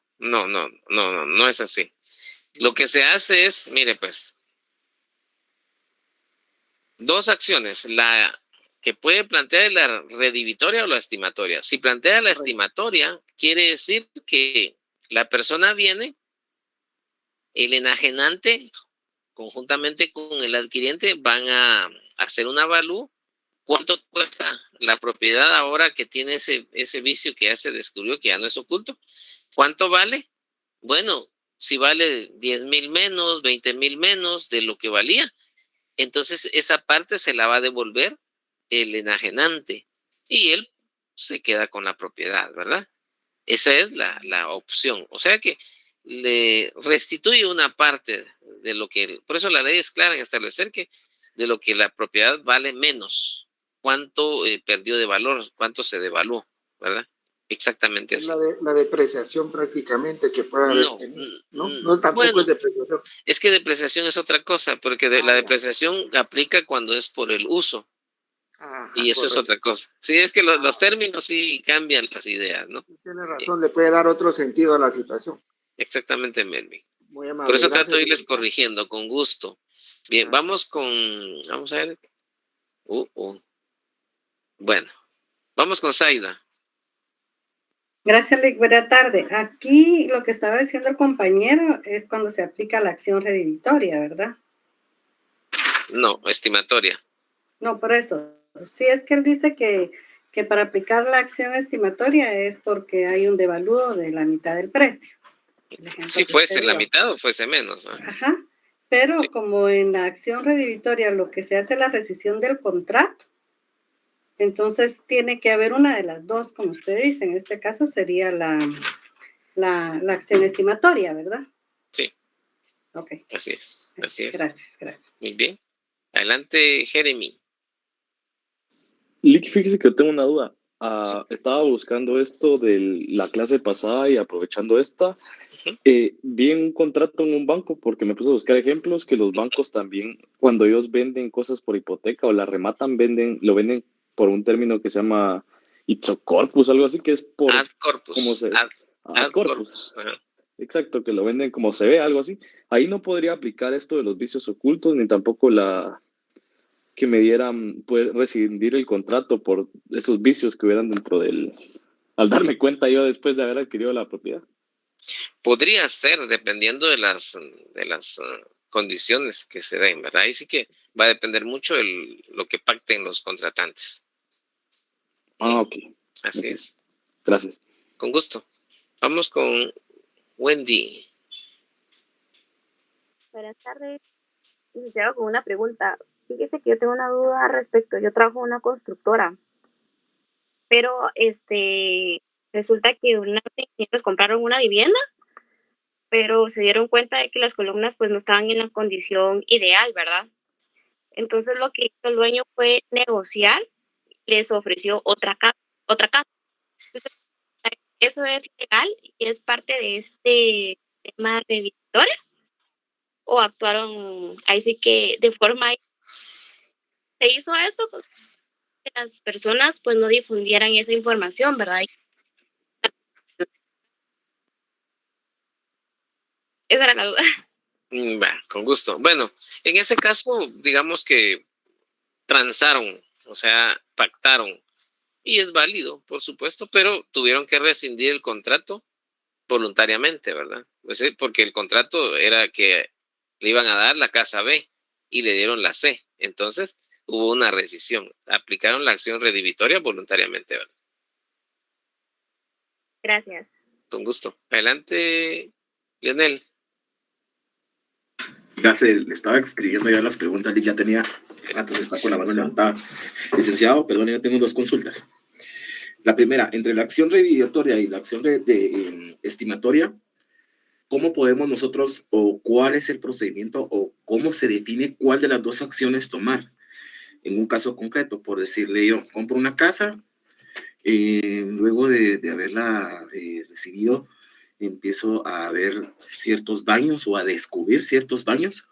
es así. Lo que se hace es, mire pues, dos acciones, la que puede plantear la redivitoria o la estimatoria. Si plantea la estimatoria, quiere decir que la persona viene, el enajenante, conjuntamente con el adquiriente, van a hacer un avalúo. ¿Cuánto cuesta la propiedad ahora que tiene ese vicio que ya se descubrió, que ya no es oculto? ¿Cuánto vale? Bueno, si vale 10,000 menos, 20,000 menos de lo que valía, entonces esa parte se la va a devolver el enajenante y él se queda con la propiedad, ¿verdad? Esa es la opción. O sea que le restituye una parte de lo que... Por eso la ley es clara en establecer que de lo que la propiedad vale menos, cuánto perdió de valor, cuánto se devaluó, ¿verdad? Exactamente así. La depreciación prácticamente que puede haber tenido, ¿no? Tampoco bueno, es depreciación. Es que depreciación es otra cosa, porque la depreciación aplica cuando es por el uso. Ajá, y eso correcto. es otra cosa. Sí, es que los términos sí cambian las ideas, ¿no? Tiene razón, le puede dar otro sentido a la situación. Exactamente, Melvin. Muy amable. Por eso Gracias, trato de irles corrigiendo, con gusto. Bien, vamos a ver. Bueno, vamos con Zaida. Gracias, Lick. Buenas tardes. Aquí lo que estaba diciendo el compañero es cuando se aplica la acción redivitoria, ¿verdad? No, estimatoria. No, por eso. Sí, es que él dice que para aplicar la acción estimatoria es porque hay un devalúo de la mitad del precio. Si fuese la mitad o fuese menos, ¿no? Ajá. Pero como en la acción redivitoria lo que se hace es la rescisión del contrato, entonces tiene que haber una de las dos, como usted dice. En este caso sería la acción estimatoria, ¿verdad? Sí. Ok. Así es. Gracias. Muy bien. Adelante, Jeremy. Lick, fíjese que yo tengo una duda. Estaba buscando esto de la clase pasada y aprovechando esta. Vi en un contrato en un banco, porque me puse a buscar ejemplos, que los bancos también, cuando ellos venden cosas por hipoteca o la rematan, lo venden por un término que se llama ipso corpus, algo así, que es por ad corpus. como se Ad corpus. corpus. Ajá. Exacto, que lo venden como se ve, algo así. Ahí no podría aplicar esto de los vicios ocultos, ni tampoco que me dieran poder rescindir el contrato por esos vicios que hubieran dentro al darme cuenta yo después de haber adquirido la propiedad. Podría ser, dependiendo de las condiciones que se den, ¿verdad? Ahí sí que va a depender mucho de lo que pacten los contratantes. Ok. Así es. Gracias. Con gusto. Vamos con Wendy. Buenas tardes, licenciado, con una pregunta. Fíjese que yo tengo una duda respecto, yo trabajo en una constructora, pero resulta que unos ingenieros compraron una vivienda, pero se dieron cuenta de que las columnas pues no estaban en la condición ideal, ¿verdad? Entonces lo que hizo el dueño fue negociar, les ofreció otra casa. Entonces, ¿eso es legal y es parte de este tema de Victoria? ¿O actuaron ahí sí que de forma... Se hizo esto porque las personas pues no difundieran esa información, ¿verdad? Esa era la duda. Va, con gusto. Bueno, en ese caso, digamos que transaron, o sea, pactaron. Y es válido, por supuesto, pero tuvieron que rescindir el contrato voluntariamente, ¿verdad? Pues sí, porque el contrato era que le iban a dar la casa B y le dieron la C. Entonces hubo una rescisión. Aplicaron la acción redivitoria voluntariamente, ¿verdad? Gracias. Con gusto. Adelante, Lionel. Le estaba escribiendo ya las preguntas y ya tenía rato, está con la mano levantada. Licenciado, perdón, yo tengo 2 consultas. La primera, entre la acción redivitoria y la acción estimatoria, ¿cómo podemos nosotros o cuál es el procedimiento o cómo se define cuál de las 2 acciones tomar? En un caso concreto, por decirle yo, compro una casa, luego de haberla recibido, empiezo a ver ciertos daños o a descubrir ciertos daños,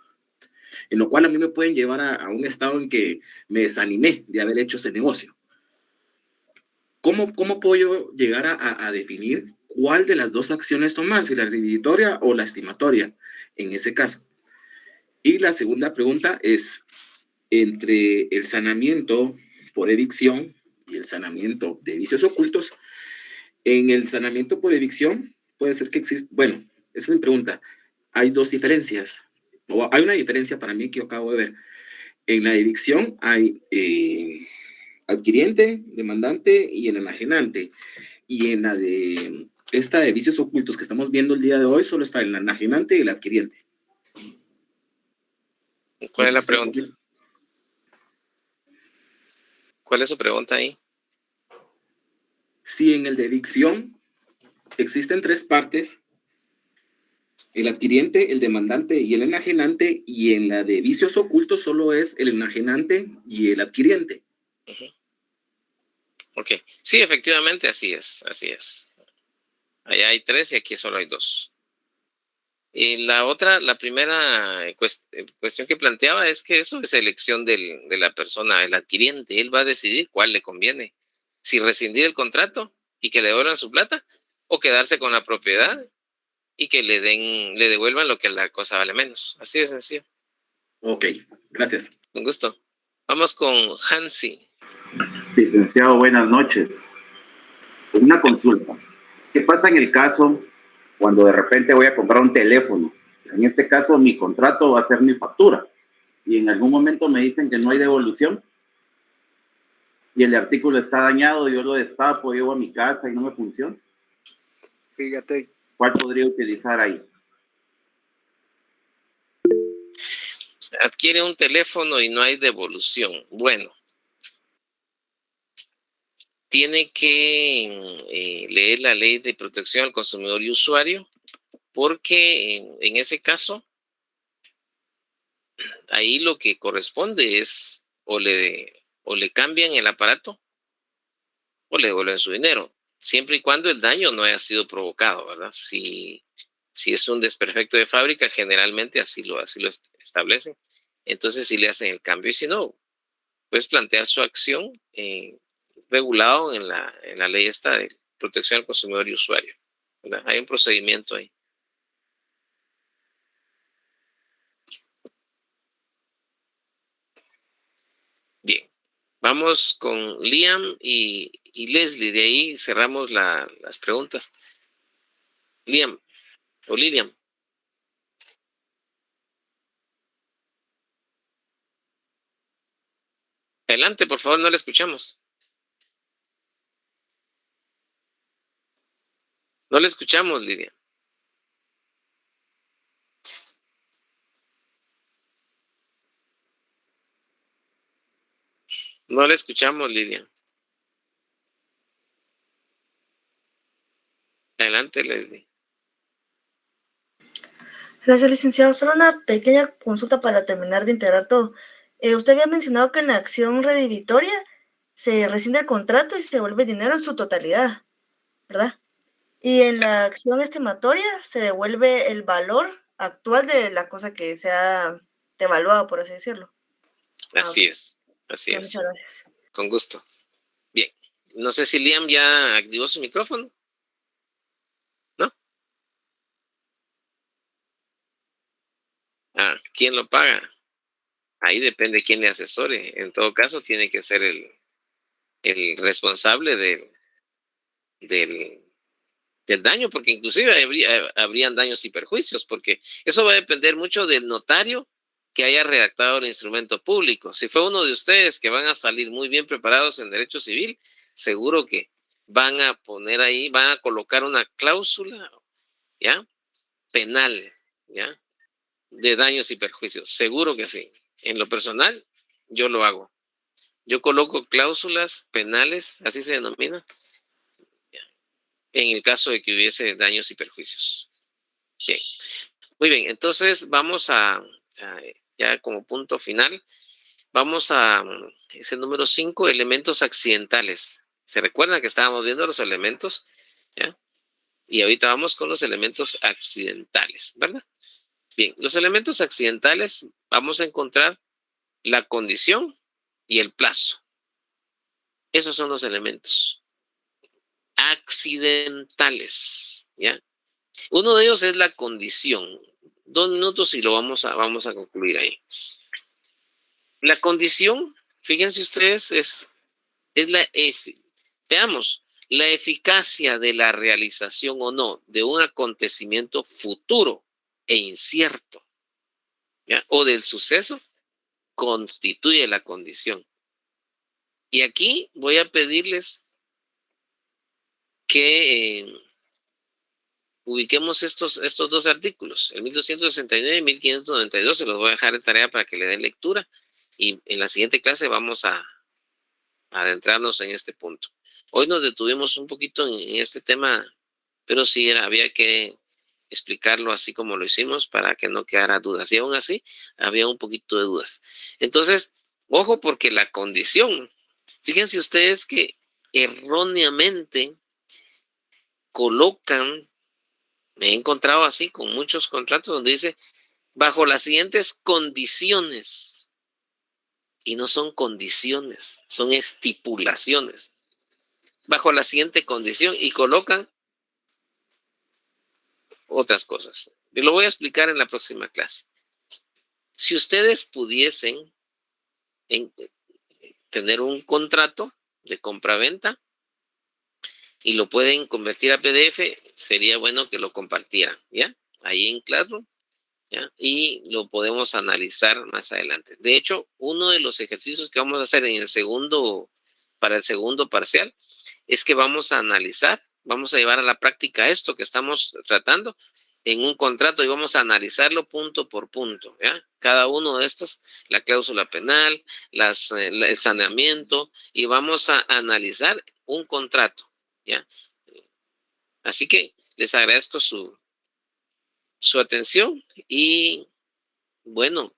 en lo cual a mí me pueden llevar a un estado en que me desanimé de haber hecho ese negocio. ¿Cómo puedo yo llegar a definir cuál de las 2 acciones tomar, si la redivitoria o la estimatoria, en ese caso? Y la segunda pregunta es, entre el sanamiento por evicción y el sanamiento de vicios ocultos, en el sanamiento por evicción puede ser que exista, bueno, esa es mi pregunta, hay 2 diferencias, o hay una diferencia para mí que yo acabo de ver. En la evicción hay adquiriente, demandante y el enajenante, y en la de esta de vicios ocultos que estamos viendo el día de hoy solo está el enajenante y el adquiriente. ¿Cuál es la pregunta? ¿Cuál es su pregunta ahí? Si en el de evicción existen 3 partes, el adquiriente, el demandante y el enajenante, y en la de vicios ocultos solo es el enajenante y el adquiriente. Ok, sí, efectivamente, así es. Allá hay 3 y aquí solo hay 2. Y la primera cuestión que planteaba es que eso es elección de la persona, el adquiriente. Él va a decidir cuál le conviene. Si rescindir el contrato y que le devuelvan su plata, o quedarse con la propiedad y que le devuelvan lo que la cosa vale menos. Así de sencillo. Ok, gracias. Con gusto. Vamos con Hansi. Licenciado, buenas noches. Una consulta. ¿Qué pasa en el caso cuando de repente voy a comprar un teléfono? En este caso, mi contrato va a ser mi factura. Y en algún momento me dicen que no hay devolución. Y el artículo está dañado, yo lo destapo, llevo a mi casa y no me funciona. Fíjate. ¿Cuál podría utilizar ahí? Adquiere un teléfono y no hay devolución. Bueno, tiene que leer la ley de protección al consumidor y usuario, porque en ese caso, ahí lo que corresponde es o le cambian el aparato o le devuelven su dinero, siempre y cuando el daño no haya sido provocado, ¿verdad? Si es un desperfecto de fábrica, generalmente así lo establecen. Entonces sí le hacen el cambio, y si no, puedes plantear su acción regulado en la ley esta de protección al consumidor y usuario, ¿verdad? Hay un procedimiento ahí. Bien, vamos con Liam y Leslie, de ahí cerramos las preguntas. Liam o Lilian. Adelante, por favor, no le escuchamos. No le escuchamos, Lidia. No le escuchamos, Lidia. Adelante, Leslie. Gracias, licenciado. Solo una pequeña consulta para terminar de integrar todo. Usted había mencionado que en la acción redivitoria se rescinde el contrato y se devuelve dinero en su totalidad, ¿verdad? Y en la acción estimatoria se devuelve el valor actual de la cosa que se ha devaluado, por así decirlo. Así es, así es. Muchas gracias. Con gusto. Bien, no sé si Liam ya activó su micrófono. ¿No? ¿Quién lo paga? Ahí depende quién le asesore. En todo caso, tiene que ser el responsable del daño, porque inclusive habrían daños y perjuicios, porque eso va a depender mucho del notario que haya redactado el instrumento público. Si fue uno de ustedes que van a salir muy bien preparados en derecho civil, seguro que van a poner ahí, van a colocar una cláusula, ¿ya? Penal, ¿ya? De daños y perjuicios. Seguro que sí. En lo personal, yo lo hago. Yo coloco cláusulas penales, así se denomina, en el caso de que hubiese daños y perjuicios. Bien. Muy bien, entonces vamos ya como punto final, vamos es el número 5, elementos accidentales. ¿Se recuerdan que estábamos viendo los elementos? ¿Ya? Y ahorita vamos con los elementos accidentales, ¿verdad? Bien, los elementos accidentales vamos a encontrar la condición y el plazo. Esos son los elementos accidentales, ¿ya? Uno de ellos es la condición. 2 minutos y lo vamos a concluir ahí. La condición, fíjense ustedes, es veamos, la eficacia de la realización o no de un acontecimiento futuro e incierto, ¿ya? O del suceso constituye la condición. Y aquí voy a pedirles que ubiquemos estos 2 artículos, el 1269 y 1592, se los voy a dejar en tarea para que le den lectura y en la siguiente clase vamos a adentrarnos en este punto. Hoy nos detuvimos un poquito en este tema, pero sí había que explicarlo así como lo hicimos para que no quedara dudas. Y aún así, había un poquito de dudas. Entonces, ojo, porque la condición, fíjense ustedes que erróneamente colocan, me he encontrado así con muchos contratos donde dice, bajo las siguientes condiciones. Y no son condiciones, son estipulaciones. Bajo la siguiente condición y colocan otras cosas. Y lo voy a explicar en la próxima clase. Si ustedes pudiesen tener un contrato de compra-venta y lo pueden convertir a PDF, sería bueno que lo compartieran, ¿ya? Ahí en Classroom, ¿ya? Y lo podemos analizar más adelante. De hecho, uno de los ejercicios que vamos a hacer para el segundo parcial, es que vamos a analizar, vamos a llevar a la práctica esto que estamos tratando en un contrato y vamos a analizarlo punto por punto, ¿ya? Cada uno de estos, la cláusula penal, el saneamiento, y vamos a analizar un contrato, ¿ya? Así que les agradezco su atención y bueno,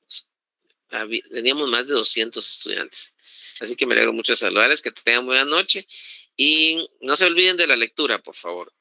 teníamos más de 200 estudiantes. Así que me alegro mucho de saludarles, que tengan buena noche y no se olviden de la lectura, por favor.